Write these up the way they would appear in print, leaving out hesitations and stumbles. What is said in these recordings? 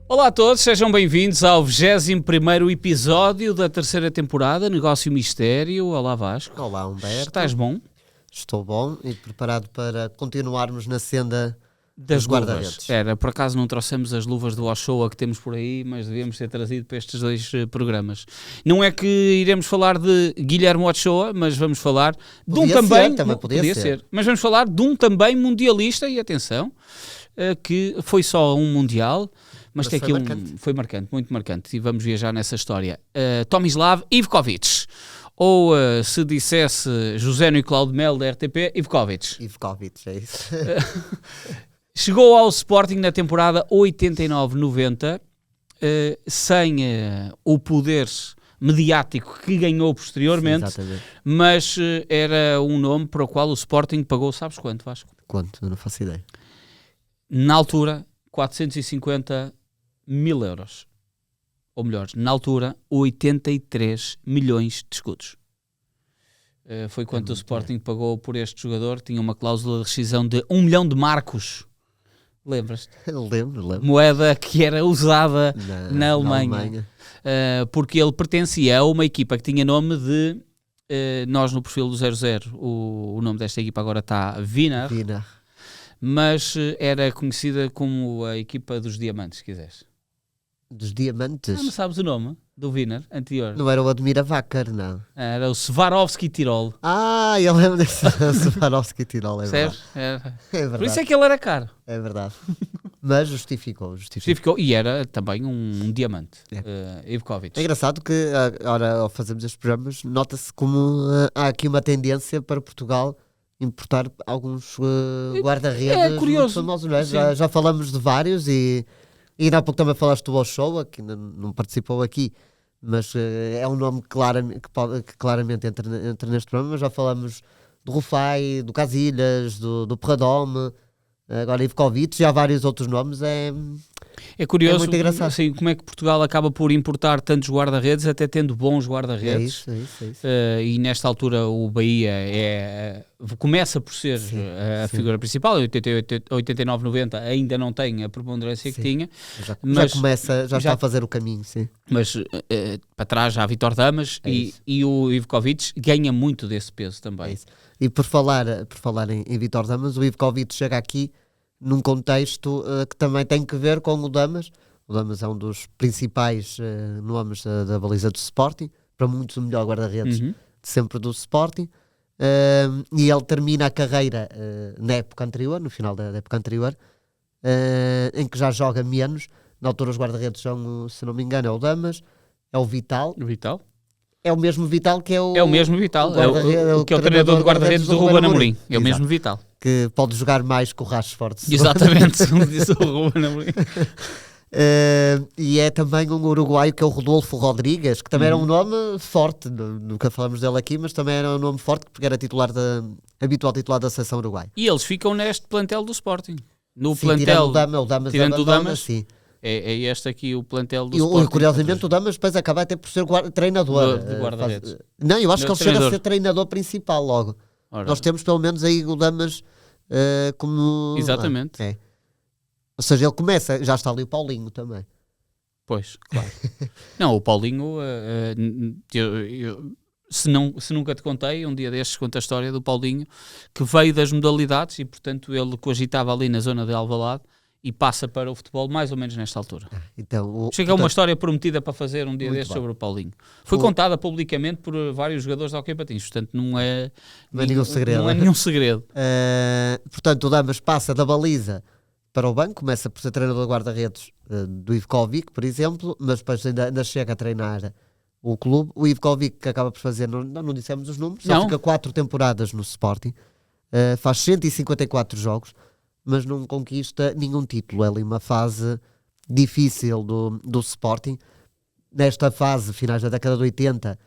Olá a todos, sejam bem-vindos ao 21º episódio da terceira temporada, Negócio Mistério. Olá Vasco. Olá Humberto. Estás bom? Estou bom e preparado para continuarmos na senda das dos guarda-redes. Por acaso não trouxemos as luvas do Ochoa que temos por aí, mas devíamos ter trazido para estes dois programas. Não é que iremos falar de Guilherme Ochoa, mas vamos falar de um também... Podia ser. Mas vamos falar de um também mundialista, e atenção, que foi só um mundial... Mas tem aqui foi marcante, muito marcante, e vamos viajar nessa história. Tomislav Ivkovic, ou se dissesse José Nicolau de Melo da RTP, Ivkovic. Ivkovic, é isso. Chegou ao Sporting na temporada 89-90, sem o poder mediático que ganhou posteriormente. Sim, mas era um nome para o qual o Sporting pagou, sabes quanto, Vasco? Quanto? Eu não faço ideia. Na altura, 450 mil euros. Ou melhor, na altura, 83 milhões de escudos. Foi quanto o Sporting pagou por este jogador. Tinha uma cláusula de rescisão de 1 milhão de marcos. Lembras-te? Lembro. Moeda que era usada na Alemanha. Porque ele pertencia a uma equipa que tinha nome de... nós no perfil do 00, o nome desta equipa agora está Wiener. Mas era conhecida como a equipa dos diamantes, se quiseres. Dos diamantes? Não sabes o nome do Wiener anterior? Não era o Admira Vacar, não. Era o Swarovski Tirol. Eu lembro desse Swarovski Tirol, é verdade. É verdade. Por isso é que ele era caro. É verdade. Mas justificou. E era também um diamante, Ivkovic. É engraçado que, agora ao fazermos estes programas, nota-se como há aqui uma tendência para Portugal importar alguns guarda-redes curioso. famosos, não é? Já falamos de vários e ainda há pouco também falaste do Ochoa, que ainda não participou aqui, mas é um nome que claramente entra neste programa. Mas já falamos do Rufai, do Casilhas, do Perradome, agora Ivkovic, e há vários outros nomes. É curioso, muito engraçado. Assim, como é que Portugal acaba por importar tantos guarda-redes, até tendo bons guarda-redes. É isso. E nesta altura o Bahia começa por ser a figura principal. Em 89-90 ainda não tem a preponderância que tinha. Já está a fazer o caminho, sim. Mas para trás já há Vítor Damas e o Ivkovic ganha muito desse peso também. É isso. E por falar em Vítor Damas, o Ivkovic chega aqui num contexto que também tem que ver com o Damas. O Damas é um dos principais nomes da baliza do Sporting, para muitos o melhor guarda-redes de sempre do Sporting, e ele termina a carreira na época anterior, no final da época anterior, em que já joga menos. Na altura os guarda-redes são, se não me engano, é o Damas, é o Vital. É o mesmo Vital que é o... É o mesmo Vital, que é o treinador de guarda-redes do Ruben Amorim. É o mesmo Vital. Que pode jogar mais que o Rashford. Exatamente, como disse o Ruben Amorim. E é também um uruguaio que é o Rodolfo Rodrigues, que também era um nome forte, nunca falamos dele aqui, mas também era um nome forte porque era habitual titular da seleção uruguaia. E eles ficam neste plantel do Sporting. Tirando o Damas, sim. É este aqui o plantel do e Sporting. E curiosamente o Damas depois acaba até por ser treinador. De guarda-redes. Não, eu acho que ele chega a ser treinador principal logo. Nós temos pelo menos aí o Damas como... Exatamente. Ou seja, ele começa, já está ali o Paulinho também. Pois, claro. Não, o Paulinho, se nunca te contei, um dia destes conto a história do Paulinho, que veio das modalidades e, portanto, ele cogitava ali na zona de Alvalade e passa para o futebol mais ou menos nesta altura. Então, chega uma história prometida para fazer um dia destes sobre o Paulinho. Foi contada publicamente por vários jogadores de hóquei patins, portanto não é nenhum segredo. Não é nenhum segredo. Portanto, o Damas passa da baliza para o banco, começa por ser treinador de guarda-redes do Ivkovic, por exemplo, mas depois ainda chega a treinar o clube. O Ivkovic que acaba por fazer, não dissemos os números, só fica 4 temporadas no Sporting, faz 154 jogos, mas não conquista nenhum título. É ali uma fase difícil do Sporting. Nesta fase, finais da década de 80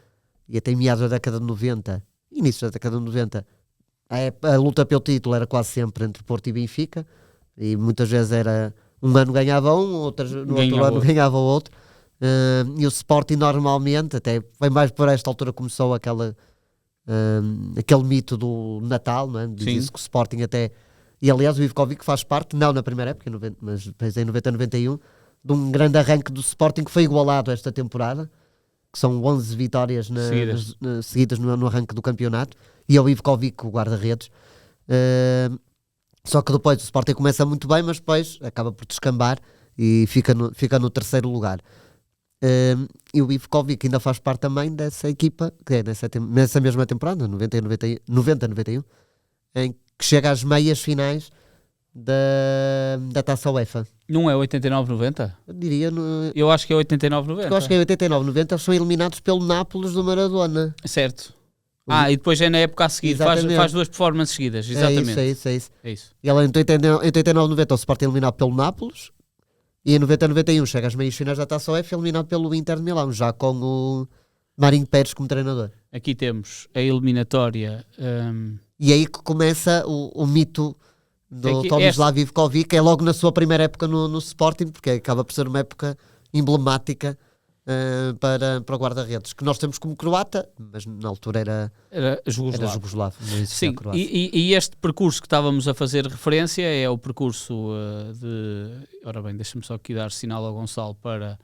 e até meados da década de 90, início da década de 90, a luta pelo título era quase sempre entre Porto e Benfica, e muitas vezes era um ano ganhava um, no outro ano ganhava o outro. E o Sporting normalmente, até foi mais por esta altura começou aquele mito do Natal, não é? Diz que o Sporting até... E aliás o Ivkovic faz parte, não na primeira época, mas depois em 90-91, de um grande arranque do Sporting que foi igualado esta temporada, que são 11 vitórias seguidas no arranque do campeonato, e é o Ivkovic, o guarda-redes. Só que depois o Sporting começa muito bem, mas depois acaba por descambar e fica no terceiro lugar. E o Ivkovic ainda faz parte também dessa equipa, que é nessa mesma temporada, 90-91, em que chega às meias finais da Taça UEFA. Não é 89-90? Eu diria... Eu acho que é 89-90. Eu acho que é 89-90, eles são eliminados pelo Nápoles do Maradona. Certo. E depois é na época a seguir, faz duas performances seguidas, exatamente. É isso. E ela em 89-90 o Sporting é eliminado pelo Nápoles, e em 90-91 chega às meias finais da Taça UEFA, eliminado pelo Inter de Milão, já com o Marinho Pérez como treinador. Aqui temos a eliminatória. E aí que começa o mito do Tomislav Ivkovic, é logo na sua primeira época no Sporting, porque acaba por ser uma época emblemática para o guarda-redes, que nós temos como croata, mas na altura era jugoslavo. Sim, e este percurso que estávamos a fazer referência é o percurso Ora bem, deixa-me só aqui dar sinal ao Gonçalo para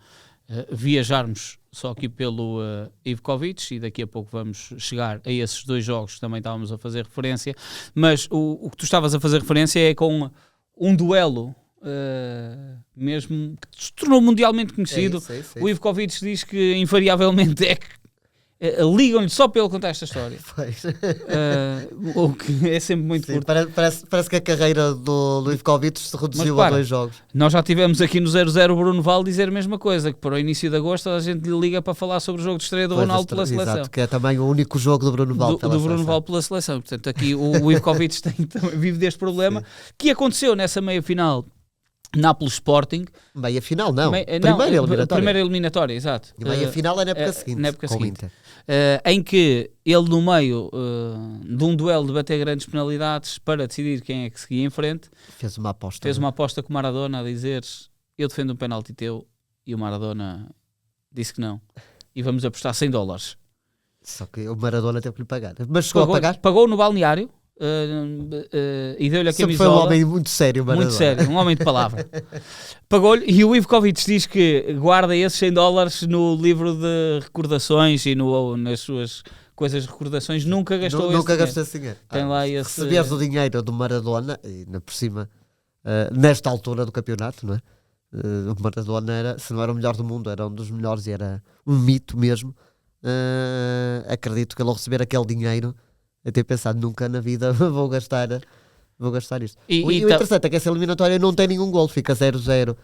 viajarmos só aqui pelo Ivkovic, e daqui a pouco vamos chegar a esses dois jogos que também estávamos a fazer referência, mas o que tu estavas a fazer referência é com um duelo mesmo que se tornou mundialmente conhecido. O Ivkovic diz que invariavelmente ligam-lhe só pelo contar esta história. O que é sempre muito curto. Parece que a carreira do Ivkovic se reduziu a 2 jogos. Nós já tivemos aqui no 0-0 o Bruno Val dizer a mesma coisa, que para o início de agosto a gente lhe liga para falar sobre o jogo de estreia do Ronaldo pela seleção. Exato, que é também o único jogo do Bruno Val pela seleção. Portanto, aqui o Ivkovic vive deste problema que aconteceu nessa meia-final Nápoles-Sporting. Meia-final não, primeira eliminatória, exato. E meia-final é na época seguinte, em que ele no meio de um duelo de bater grandes penalidades para decidir quem é que seguia em frente, fez uma aposta com o Maradona a dizer: eu defendo um penalti teu, e o Maradona disse que não, e vamos apostar $100. Só que o Maradona teve que lhe pagar, mas chegou a pagar? Pagou no balneário. E deu-lhe a camisola. Foi um homem muito sério, Maradona. Muito sério, um homem de palavra. Pagou-lhe, e o Ivkovic diz que guarda esses $100 no livro de recordações e nas suas coisas de recordações. Nunca gastou esse dinheiro. Tem lá esse... Receberes o dinheiro do Maradona, e ainda por cima, nesta altura do campeonato, não é? O Maradona se não era o melhor do mundo, era um dos melhores e era um mito mesmo. Acredito que ele ao receber aquele dinheiro, eu tenho pensado, nunca na vida vou gastar isto. O interessante é que essa eliminatória não tem nenhum gol, fica 0-0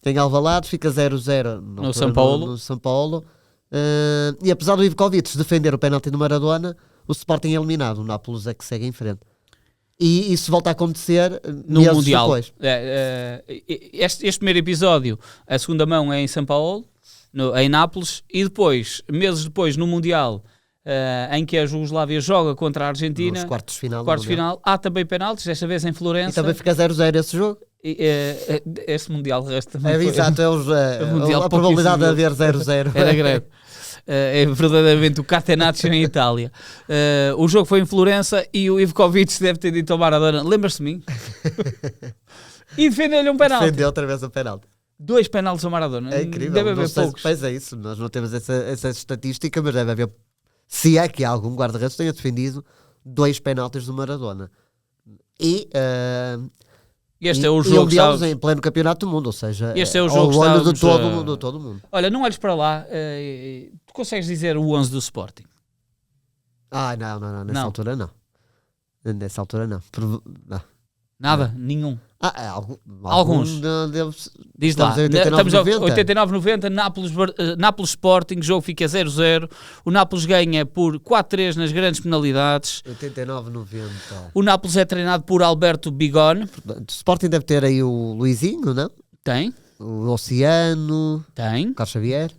em Alvalade, fica 0-0 no São Paulo. E apesar do Ivkovic defender o penalti do Maradona, o Sporting é eliminado, o Nápoles é que segue em frente. E isso volta a acontecer no Mundial. Depois. Este primeiro episódio, a segunda mão é em São Paulo, em Nápoles, e depois, meses depois, no Mundial, em que a Jugoslávia joga contra a Argentina, nos quartos de final, há também penaltis, desta vez em Florença. E também fica 0-0 esse jogo. Esse Mundial resta também. Exato, a probabilidade de haver 0-0 era grande. É verdadeiramente o Catenaccio em Itália. O jogo foi em Florença e o Ivkovic deve ter dito ao Maradona: lembras-te de mim? E defendeu-lhe um penalti. Defendeu outra vez o penalti. 2 penaltis ao Maradona. É incrível. Deve haver poucos. Faz isso. Nós não temos essa estatística, mas deve haver, se é que algum guarda-redes tenha defendido 2 penaltis do Maradona. Este é o jogo que estamos em pleno campeonato do mundo, ou seja, este é o jogo ao olho de todo o mundo. Olha, não olhes para lá, tu consegues dizer o 11 do Sporting? Não, nessa altura não. Nessa altura não. Nada? Nenhum? Alguns. Diz lá, estamos a 89-90, Nápoles Sporting, jogo fica 0-0, o Nápoles ganha por 4-3 nas grandes penalidades. 89-90. O Nápoles é treinado por Alberto Bigone. O Sporting deve ter aí o Luizinho, não? Tem. O Oceano. Tem. O Carlos Xavier.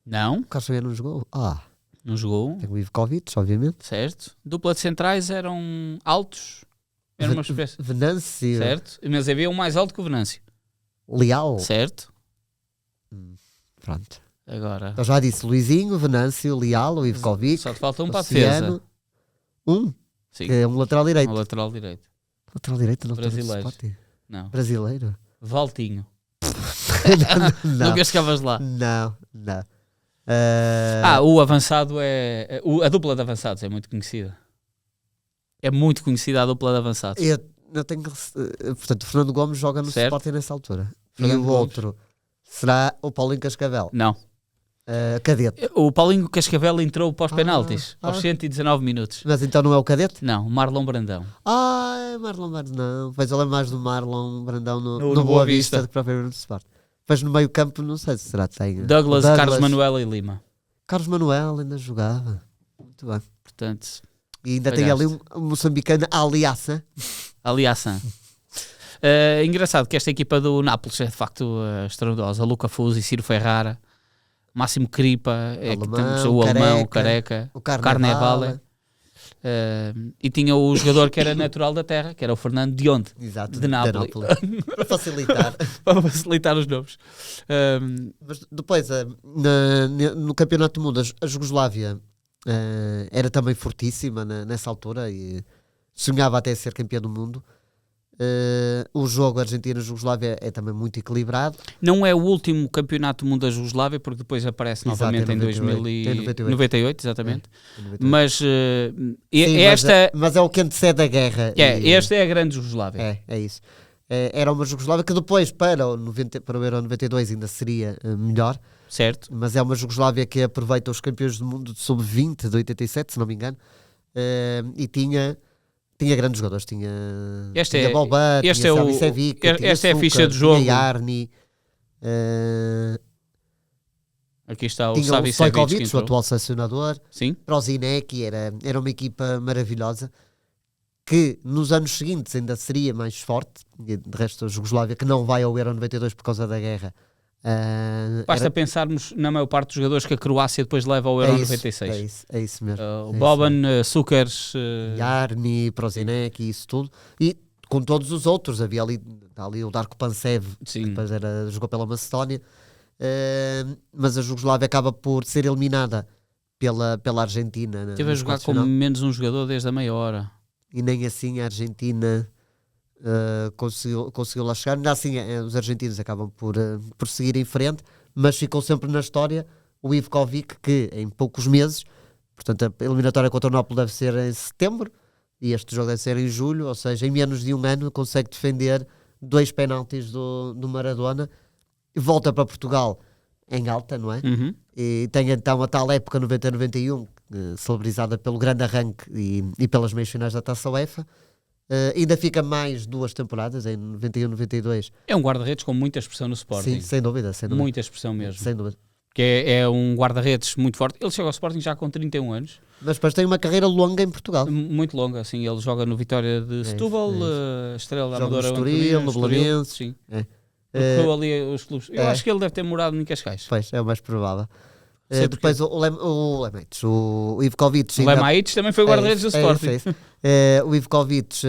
Não. O Carlos Xavier não jogou. Não jogou. Tem o Ivkovic, obviamente. Certo. Dupla de centrais eram altos. Era uma espécie. Venâncio. Certo. Mas havia um mais alto que o Venâncio. Leal. Certo. Pronto. Agora. Eu já disse Luizinho, Venâncio, Leal, o Ivkovic. Só te falta um para a defesa. Sim. Que é um lateral direito. Lateral direito. Lateral direito não. Brasileiro. Sporting. Não. Brasileiro. Valtinho. Não, Nunca chegavas lá. não. O avançado a dupla de avançados é muito conhecida. É muito conhecida a dupla de avançados. Eu tenho. Portanto, o Fernando Gomes joga no Certo. Sporting nessa altura. Fernando e o Gomes. outro será o Paulinho Cascavel. Não. Cadete. O Paulinho Cascavel entrou para os penaltis, aos ah. 119 minutos. Mas então não é o cadete? Não, o Marlon Brandão. É Marlon Brandão. Pois eu lembro mais do Marlon Brandão no Boa Vista. do que propriamente no Sport. Depois no meio campo, não sei se será que tem. Douglas, Carlos Manuel e Lima. Carlos Manuel ainda jogava. Muito bem. Portanto, E ainda tem ali um moçambicano, Aliaça. aliação. Engraçado que esta equipa do Nápoles é de facto estrondosa. Luca Fusi, Ciro Ferrara, Máximo Cripa, temos o alemão, o Careca, o Carnevale. E tinha o jogador que era natural da terra, que era o Fernando de onde? Exato, De Nápoles. Para facilitar. Para facilitar os nomes. Mas depois, no Campeonato do Mundo, a Jugoslávia era também fortíssima nessa altura e sonhava até ser campeã do mundo. O jogo Argentina-Jugoslávia é também muito equilibrado. Não é o último campeonato do mundo da Jugoslávia, porque depois aparece Exato, novamente em 2098, exatamente. Mas Mas é o que antecede a guerra. Esta é a grande Jugoslávia. É isso. Era uma Jugoslávia que depois, para o Euro 92, ainda seria melhor. Certo. Mas é uma Jugoslávia que aproveita os campeões do mundo de sub-20 de 87, se não me engano. E tinha grandes jogadores, tinha Boban, tinha Savicevic, esta é a ficha de jogo. Tinha Yarni, aqui está o tinha o Savicevic, Stojkovic, o atual selecionador. Sim. Prozinecki, era uma equipa maravilhosa que nos anos seguintes ainda seria mais forte. De resto, a Jugoslávia, que não vai ao Euro 92 por causa da guerra. Basta pensarmos na maior parte dos jogadores que a Croácia depois leva ao Euro 96. É isso mesmo. Boban, Sukers, Yarni, Prozinecki, isso tudo. E com todos os outros, havia ali o Darko Pancev, que depois jogou pela Macedónia. Mas a Jugoslávia acaba por ser eliminada pela Argentina. Teve a jogar com menos um jogador desde a meia hora. E nem assim a Argentina conseguiu lá chegar. Ainda assim, os argentinos acabam por seguir em frente, mas ficou sempre na história o Ivkovic, que em poucos meses, portanto a eliminatória contra o Nápoles deve ser em setembro e este jogo deve ser em julho, ou seja, em menos de um ano consegue defender 2 penaltis do Maradona, volta para Portugal em alta, não é? Uhum. E tem então a tal época 90-91 celebrizada pelo grande arranque e pelas meias finais da Taça UEFA. Ainda fica mais 2 temporadas, em 91-92. É um guarda-redes com muita expressão no Sporting. Sim, sem dúvida. Muita expressão mesmo. Sem dúvida. Que é um guarda-redes muito forte. Ele chega ao Sporting já com 31 anos. Mas depois tem uma carreira longa em Portugal. Muito longa, assim. Ele joga no Vitória de Setúbal, Estrela da Amadora, no Estoril, no Belenenses. Sim. Percorreu ali os clubes. Eu acho que ele deve ter morado em Cascais. Pois, é o mais provável. Depois o Lemaites, o Ivkovic. O Lemaites também foi guarda-redes do Sporting. O Ivkovic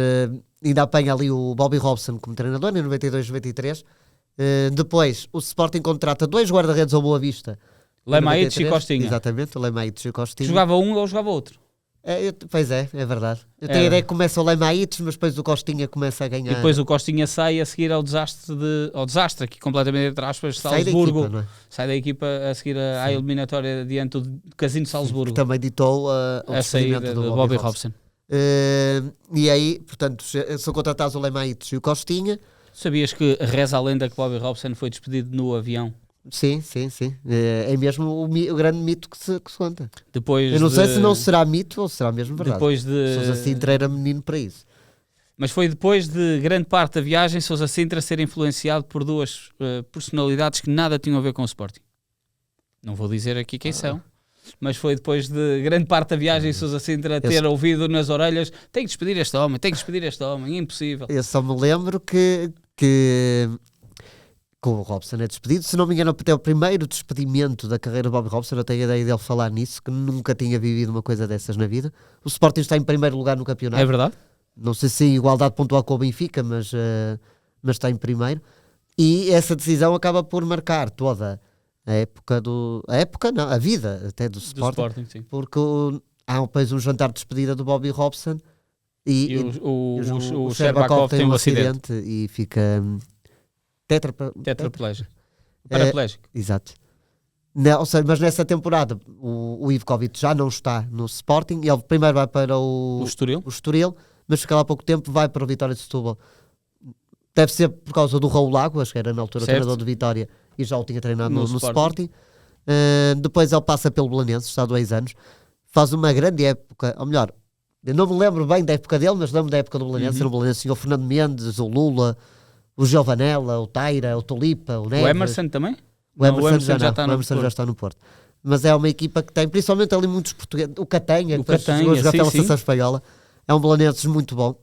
ainda apanha ali o Bobby Robson como treinador em 92-93. Depois o Sporting contrata 2 guarda-redes ao Boa Vista. Lemaites e Costinha. Exatamente, o Lemaites e o Costinha. Jogava um ou jogava outro. Pois é verdade. Eu tenho a ideia que começa o Lemaites, mas depois o Costinha começa a ganhar. E depois o Costinha sai a seguir ao desastre aqui completamente entre aspas, Salzburgo. Sai da equipa a seguir à eliminatória diante do Casino de Salzburgo. Que também ditou a saída do Bobby Robson. E aí, portanto, são contratados o Lemaites e o Costinha. Sabias que reza a lenda que Bobby Robson foi despedido no avião? Sim. É mesmo o grande mito que se conta. Depois eu não sei se não será mito ou será mesmo verdade. Depois de... Sousa Sintra era menino para isso. Mas foi depois de grande parte da viagem Sousa Sintra ser influenciado por 2 personalidades que nada tinham a ver com o Sporting. Não vou dizer aqui quem são, mas foi depois de grande parte da viagem Sousa Sintra ter ouvido nas orelhas: tem que despedir este homem, impossível. Eu só me lembro que o Robson é despedido, se não me engano até o primeiro despedimento da carreira de Bobby Robson, eu tenho a ideia dele falar nisso, que nunca tinha vivido uma coisa dessas na vida. O Sporting está em primeiro lugar no campeonato. É verdade? Não sei se em igualdade pontual com o Benfica, mas está em primeiro. E essa decisão acaba por marcar toda a vida até do Sporting sim. Porque há depois um jantar de despedida do Bobby Robson e o Sherbakov tem um acidente e fica tetraplégico. Paraplégico. Exato. Ou seja, mas nessa temporada o Ivkovic já não está no Sporting, ele primeiro vai para o Estoril, mas fica lá há pouco tempo, vai para o Vitória de Setúbal. Deve ser por causa do Raul Águas, que era na altura treinador de Vitória e já o tinha treinado no Sporting. Depois ele passa pelo Belenenses, está há 2 anos, faz uma grande época, ou melhor, eu não me lembro bem da época dele, mas lembro da época do Belenenses. No Belenenses tinha o Fernando Mendes, o Lula, o Giovanella, o Taira, o Tulipa, o Neves. O Emerson também? O Emerson já está no Porto. Mas é uma equipa que tem, principalmente ali muitos portugueses, o Catanha, que chegou a jogar pela seleção espanhola, é um Belenenses muito bom.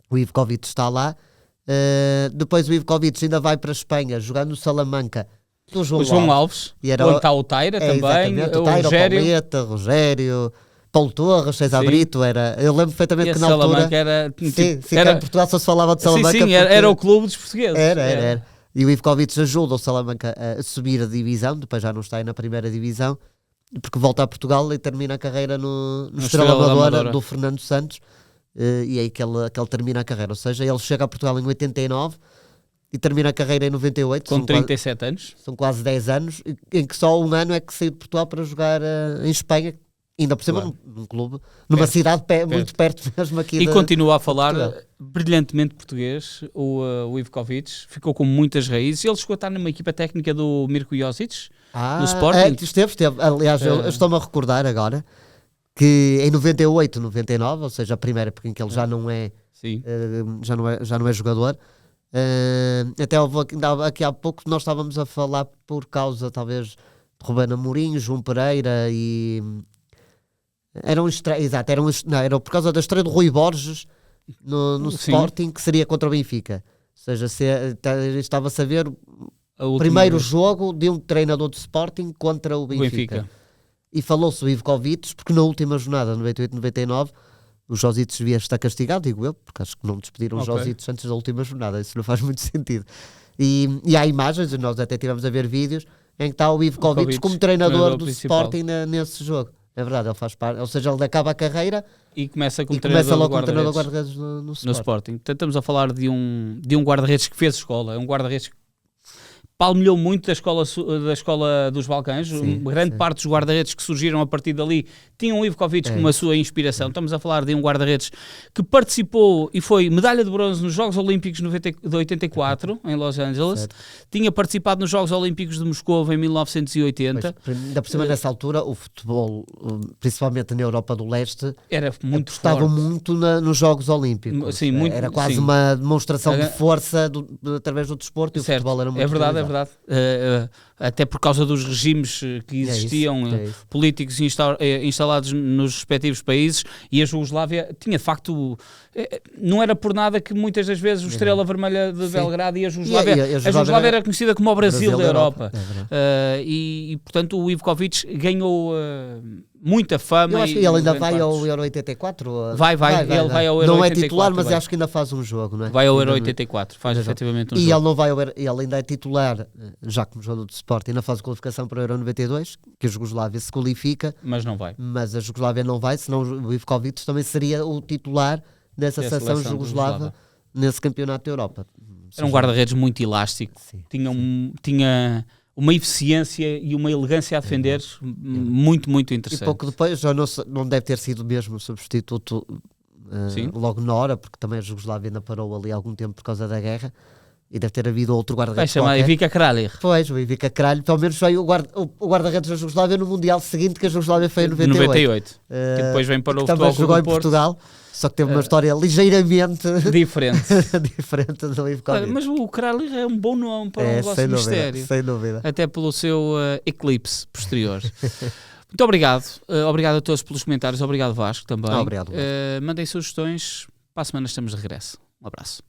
O Ivkovic está lá. Depois o Ivkovic ainda vai para a Espanha, jogando no Salamanca. O João Alves, onde está o Taira também, o Taira, o Rogério, Paulo Torres, César Brito, eu lembro perfeitamente que na altura era em Portugal só se falava de Salamanca. Sim, era o clube dos portugueses. Era. E o Ivkovic ajuda o Salamanca a subir a divisão, depois já não está aí na primeira divisão, porque volta a Portugal e termina a carreira no Estrela Amadora do Fernando Santos, e é aí que ele termina a carreira. Ou seja, ele chega a Portugal em 89 e termina a carreira em 98. Com 37 anos. São quase 10 anos, em que só 1 ano é que saiu de Portugal para jogar em Espanha, ainda por cima num clube, numa cidade muito perto mesmo aqui. E continua a falar brilhantemente português, o Ivkovic, ficou com muitas raízes. Ele chegou a estar numa equipa técnica do Mirko Josic, no Sporting. Esteve. Aliás, eu estou-me a recordar agora que em 98, 99, ou seja, a primeira época em que ele já não é jogador, até aqui há pouco nós estávamos a falar por causa talvez de Ruben Amorim, João Pereira e era por causa da estreia do Rui Borges no Sporting, que seria contra o Benfica. Ou seja, estava-se a ver o primeiro jogo de um treinador do Sporting contra o Benfica. E falou-se o Ivkovic, porque na última jornada, 98-99, o Josic devia estar castigado, digo eu, porque acho que não despediram o Josic antes da última jornada, isso não faz muito sentido. E há imagens, nós até tivemos a ver vídeos, em que está o Ivkovic como treinador do Sporting nesse jogo. É verdade, ele faz parte, ou seja, ele acaba a carreira e começa logo como treinador de guarda-redes no Sporting. Então, estamos a falar de um guarda-redes que fez escola, é um guarda-redes que palmilhou muito da escola dos Balcãs. Grande parte dos guarda-redes que surgiram a partir dali tinham o Ivkovic como a sua inspiração. Estamos a falar de um guarda-redes que participou e foi medalha de bronze nos Jogos Olímpicos de 84 em Los Angeles. Tinha participado nos Jogos Olímpicos de Moscou em 1980. Ainda por cima, nessa altura, o futebol, principalmente na Europa do Leste, era muito estava muito nos Jogos Olímpicos. Era quase uma demonstração de força através do desporto, e o futebol era muito verdade. Até por causa dos regimes que existiam, políticos instalados nos respectivos países, e a Jugoslávia tinha de facto, não era por nada que muitas das vezes o Estrela Vermelha de Belgrado e a Jugoslávia era conhecida como o Brasil da Europa. E portanto o Ivkovic ganhou muita fama. Eu acho que ele ainda vai ao Euro 84. Vai ao Euro 84. Não é titular, mas acho que ainda faz um jogo, não é? Vai ao Euro 84, faz efetivamente um jogo. E ele não vai ele ainda é titular, já como jogador de Sporting, ainda faz a qualificação para o Euro 92, que a Jugoslávia se qualifica. Mas não vai. Mas a Jugoslávia não vai, senão o Ivkovic também seria o titular dessa seleção jugoslava nesse campeonato da Europa. Era um guarda-redes muito elástico, tinha uma eficiência e uma elegância a defender muito, muito interessante. E pouco depois já não deve ter sido mesmo substituto logo na hora, porque também a Jugoslávia ainda parou ali há algum tempo por causa da guerra, e deve ter havido outro guarda-redes. Vai chamar Ivica Kralj. Pois, o Ivica Kralj, pelo menos foi o guarda-redes da Jugoslávia no Mundial seguinte, que a Jugoslávia foi em 98. Que depois vem para o Futebol Clube do Porto. Jogou em Portugal. Só que teve uma história ligeiramente diferente do Ivkovic. Mas o Kralj é um bom nome para um negócio de mistério. Sem dúvida. Até pelo seu eclipse posterior. Muito obrigado. Obrigado a todos pelos comentários. Obrigado, Vasco, também. Obrigado. Mandem sugestões. Para a semana estamos de regresso. Um abraço.